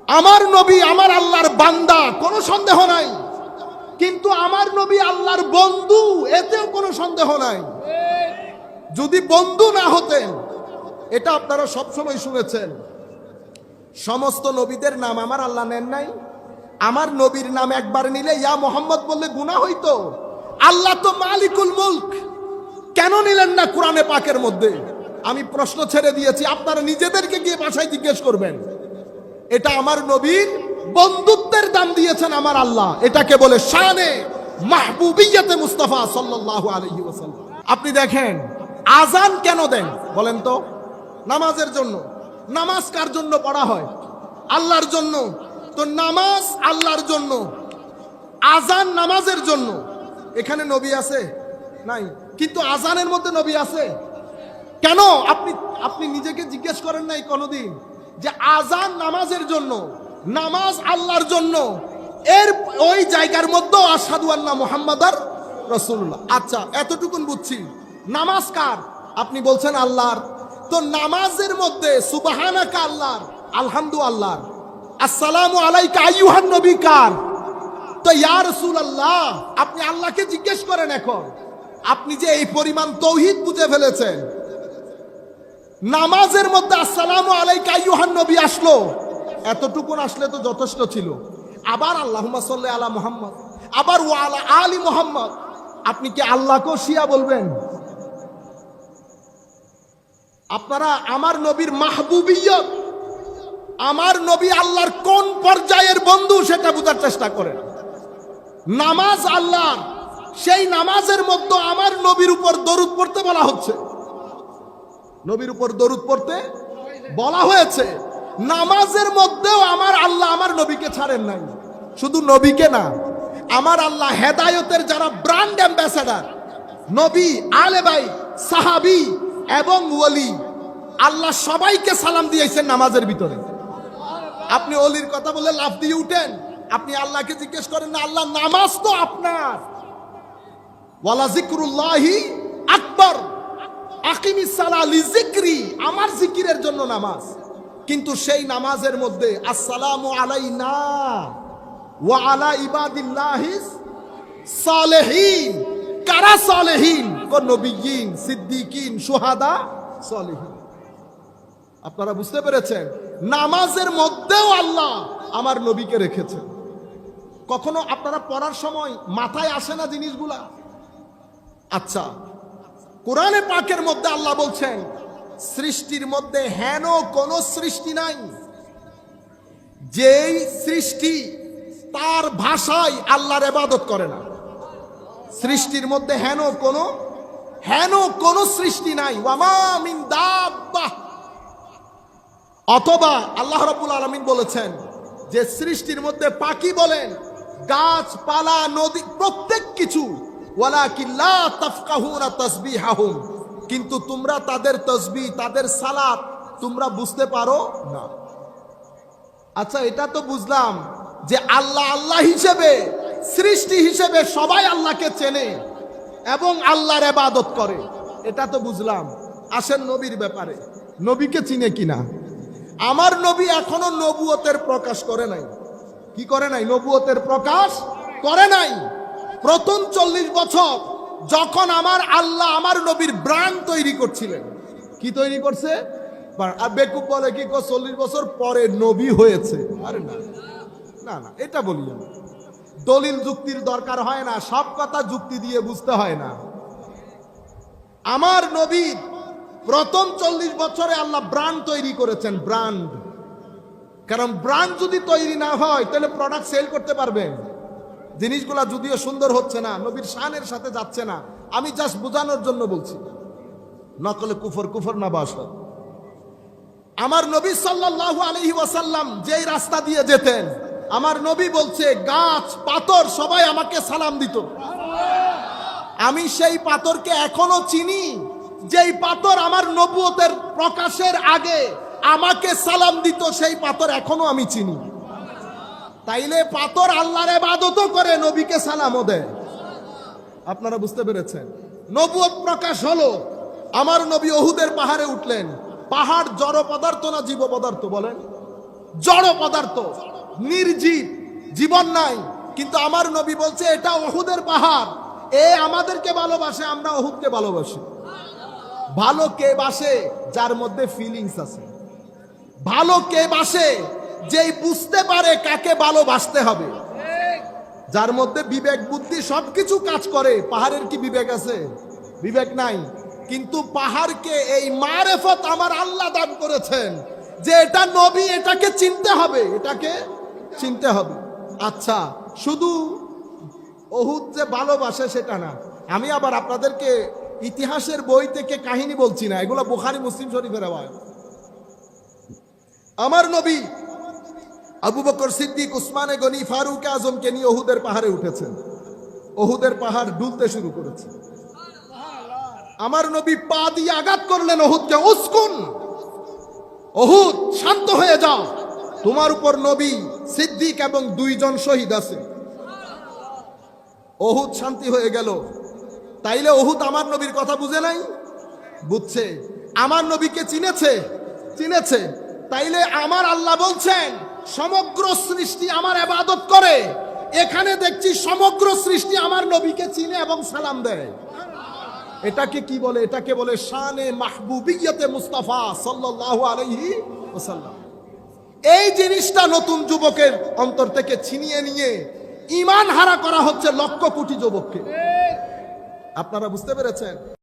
আমার নবী আমার আল্লাহর বান্দা, কোনো সন্দেহ নাই। কিন্তু আমার নবী আল্লাহর বন্ধু, এতেও কোনো সন্দেহ নাই। যদি বন্ধু না হতেন, এটা আপনারা সবসময় শুনেছেন, সমস্ত নবীদের নাম আমার আল্লাহ নেন নাই। আমার নবীর নাম একবার নিলে ইয়া মোহাম্মদ বললে গুনাহ হইতো। আল্লাহ তো মালিকুল মুলক, কেন নিলেন না কোরআনে পাকের মধ্যে? আমি প্রশ্ন ছেড়ে দিয়েছি, আপনারা নিজেদেরকে গিয়ে বাসায় জিজ্ঞেস করবেন। এটা আমার নবীর বন্ধুত্বের দাম দিয়েছেন আমার আল্লাহ, এটাকে বলে শানে মাহবুবিয়তে মুস্তাফা সাল্লাল্লাহু আলাইহি ওয়াসাল্লাম। আপনি দেখেন আজান কেন দেন বলেন তো? নামাজের জন্য। নামাজ কার জন্য পড়া হয়? আল্লাহর জন্য। তো নামাজ আল্লাহর জন্য, আজান নামাজের জন্য। এখানে নবী আছে? নাই। কিন্তু আজানের মধ্যে নবী আছে কেন? আপনি নিজেকে জিজ্ঞেস করেন নাই কোনোদিন যে আজান নামাজের জন্য, নামাজ আল্লাহর জন্য, এর ওই জায়গার মধ্যে আশহাদু আন্না মুহাম্মাদার রাসূলুল্লাহ। আচ্ছা, এতটুকুন বুঝছি। নামাজ কার? আপনি বলছেন আল্লাহর। তো নামাজের মধ্যে সুবহানাকা আল্লাহর, আলহামদু আল্লাহর, আসসালামু আলাইকা আইয়ুহান নবী কার? তো ইয়া রাসূলুল্লাহ, আপনি আল্লাহকে জিজ্ঞেস করেন। এখন আপনি যে এই পরিমাণ তাওহীদ বুঝে ফেলেছেন, নামাজের মধ্যে আসসালামু আলাইকা আইয়ুহান নবী আসলো, এতটুকুন আসলে তো যথেষ্ট ছিল। আবার আল্লাহুম্মা সাল্লি আলা মুহাম্মদ, আবার ওয়া আলা আলি মুহাম্মদ। আপনি কি আল্লাহকেও শিয়া বলবেন? আপনারা আমার নবীর মাহবুবিয়ত, আমার নবী আল্লাহর কোন পর্যায়ের বন্ধু সেটা বোঝার চেষ্টা করেন। নামাজ আল্লাহর, সেই নামাজের মধ্যে আমার নবীর উপর দরুদ পড়তে বলা হচ্ছে, নবীর উপর দরুদ পড়তে বলা হয়েছে। নামাজের মধ্যেও আমার আল্লাহ আমার নবীকে ছাড়েন নাই। শুধু নবীকে না, আমার আল্লাহ হেদায়েতের যারা ব্র্যান্ড অ্যাম্বাসেডর, নবী, আলে ভাই, সাহাবী এবং ওলি, আল্লাহ সবাইকে সালাম দিয়েছেন নামাজের ভিতরে। আপনি ওলির কথা বলে লাফ দিয়ে উঠেন, আপনি আল্লাহকে জিজ্ঞেস করেন না, আল্লাহ নামাজ তো আপনার। ওয়ালা যিকরুল্লাহি আকবার, আকিমিস সালাহ লিযিকরি, আমার জিকিরের জন্য নামাজ। কিন্তু সেই নামাজের মধ্যে আসসালামু আলাইনা ওয়া আলা ইবাদিল্লাহিস সালেহিন। কারা সালেহিন? কোন নবিয়্যিন, সিদ্দিকিন, শুহাদা, সালেহিন। আপনারা বুঝতে পেরেছেন? নামাজের মধ্যেও আল্লাহ আমার নবীকে রেখেছেন। কখনো আপনারা পড়ার সময় মাথায় আসে না জিনিসগুলা? আচ্ছা, কোরআনে পাকের মধ্যে আল্লাহ বলছেন সৃষ্টির মধ্যে হেন কোন সৃষ্টি নাই যেই সৃষ্টি তার ভাষায় আল্লাহর ইবাদত করে না। সৃষ্টির মধ্যে হেন কোন সৃষ্টি নাই। ওয়ামা মিন দাব্বাহ। অথবা আল্লাহ রাব্বুল আলামিন বলেছেন যে সৃষ্টির মধ্যে পাখি বলেন, গাছপালা, নদী, প্রত্যেক কিছু, ওয়ালাকিন লা তাফকাহুনা তাসবিহাহুম, কিন্তু তোমরা তাদের তাসবিহ, তাদের সালাত তোমরা বুঝতে পারো না। আচ্ছা, এটা তো বুঝলাম যে আল্লাহ আল্লাহ হিসেবে, সৃষ্টি হিসেবে সবাই আল্লাহকে চেনে এবং আল্লাহর ইবাদত করে, এটা তো বুঝলাম। আসেন নবীর ব্যাপারে, নবীকে চিনে কিনা? আমার নবী এখনো নবুয়তের প্রকাশ করে নাই। কি করে নাই? নবুয়তের প্রকাশ করে নাই। প্রথম 40 বছর যখন আমার আল্লাহ আমার নবীর ব্র্যান্ড তৈরি করছিলেন। কি তৈরি করছে? আর বেকুব বলে কি 40 বছর পরে নবী হয়েছে। আরে না না না, এটা বলি না। দলিল যুক্তির দরকার হয় না, সব কথা যুক্তি দিয়ে বুঝতে হয় না। আমার নবীর প্রথম 40 বছরে আল্লাহ ব্র্যান্ড তৈরি করেছেন, ব্র্যান্ড। কারণ ব্র্যান্ড যদি তৈরি না হয় তাহলে প্রোডাক্ট সেল করতে পারবেন। জিনিসগুলা যদিও সুন্দর হচ্ছে না, নবীর শানের সাথে যাচ্ছে না, আমি জাস্ট বোঝানোর জন্য বলছি। নকলে কুফর, কুফর না বাসত। আমার নবী সাল্লাল্লাহু আলাইহি ওয়াসাল্লাম যেই রাস্তা দিয়ে যেতেন, আমার নবী বলছে গাছ পাথর সবাই আমাকে সালাম দিত। আমি সেই পাথরকে এখনো চিনি, যেই পাথর আমার নবুয়তের প্রকাশের আগে আমাকে সালাম দিত, সেই পাথর এখনো আমি চিনি। তাইলে পাথর আল্লাহর ইবাদতও করে, নবীকে সালামও দেয়। আপনারা বুঝতে পেরেছেন? নবুয়ত প্রকাশ হলো, আমার নবী উহুদের পাহাড়ে উঠলেন। পাহাড় জড় পদার্থ না জীব পদার্থ বলেন? জড় পদার্থ, নির্জীব, জীবন নাই। কিন্তু আমার নবী বলছে এটা উহুদের পাহাড়, এ আমাদেরকে ভালোবাসে, আমরা উহুদকে ভালোবাসি। ভালো কে বাসে? যার মধ্যে ফিলিংস আছে। ভালো কে বাসে? যেই বুঝতে পারে কাকে ভালোবাসতে হবে, যার মধ্যে বিবেক বুদ্ধি সবকিছু কাজ করে। পাহাড়ের কি বিবেক আছে? বিবেক নাই। কিন্তু পাহাড়কে এই মারেফত আমার আল্লাহ দান করেছেন যে এটা নবী, এটাকে চিনতে হবে, এটাকে চিনতে হবে। আচ্ছা, শুধু উহুদ যে ভালোবাসে সেটা না। আমি আবার আপনাদেরকে ইতিহাসের বই থেকে কাহিনী বলছি না, এগুলো বুখারী মুসলিম শরীফের রওয়ায়াত। আমার নবী আবু বকর সিদ্দিক, উসমানে গনি, ফারুক আজমকে নিয়ে উহুদের পাহাড়ে উঠেছেন। উহুদের পাহাড় ডুলতে শুরু করেছে। আমার নবী পা দিয়ে আঘাত করলেন উহুদকে, উসকুন, উহুদ শান্ত হয়ে যাও, তোমার উপর নবী, সিদ্দিক এবং 2 জন শহীদ আছে। উহুদ শান্তি হয়ে গেল। তাইলে উহুদ আমার নবীর কথা বুঝে নাই? বুঝছে। আমার নবীকে চিনেছে? চিনেছে। তাইলে আমার আল্লাহ বলছেন সমগ্র সৃষ্টি আমার ইবাদত করে, এখানে দেখছি সমগ্র সৃষ্টি আমার নবীকে চিনে এবং সালাম দেয়। এটাকে কি বলে? এটাকে বলে শানে মাহবুবিয়তে মুস্তাফা সাল্লাল্লাহু আলাইহি ওয়াসাল্লাম। এই জিনিসটা নতুন যুবকের অন্তর থেকে ছিনিয়ে নিয়ে ঈমান হারা করা হচ্ছে লক্ষ কোটি যুবককে। আপনারা বুঝতে পেরেছেন?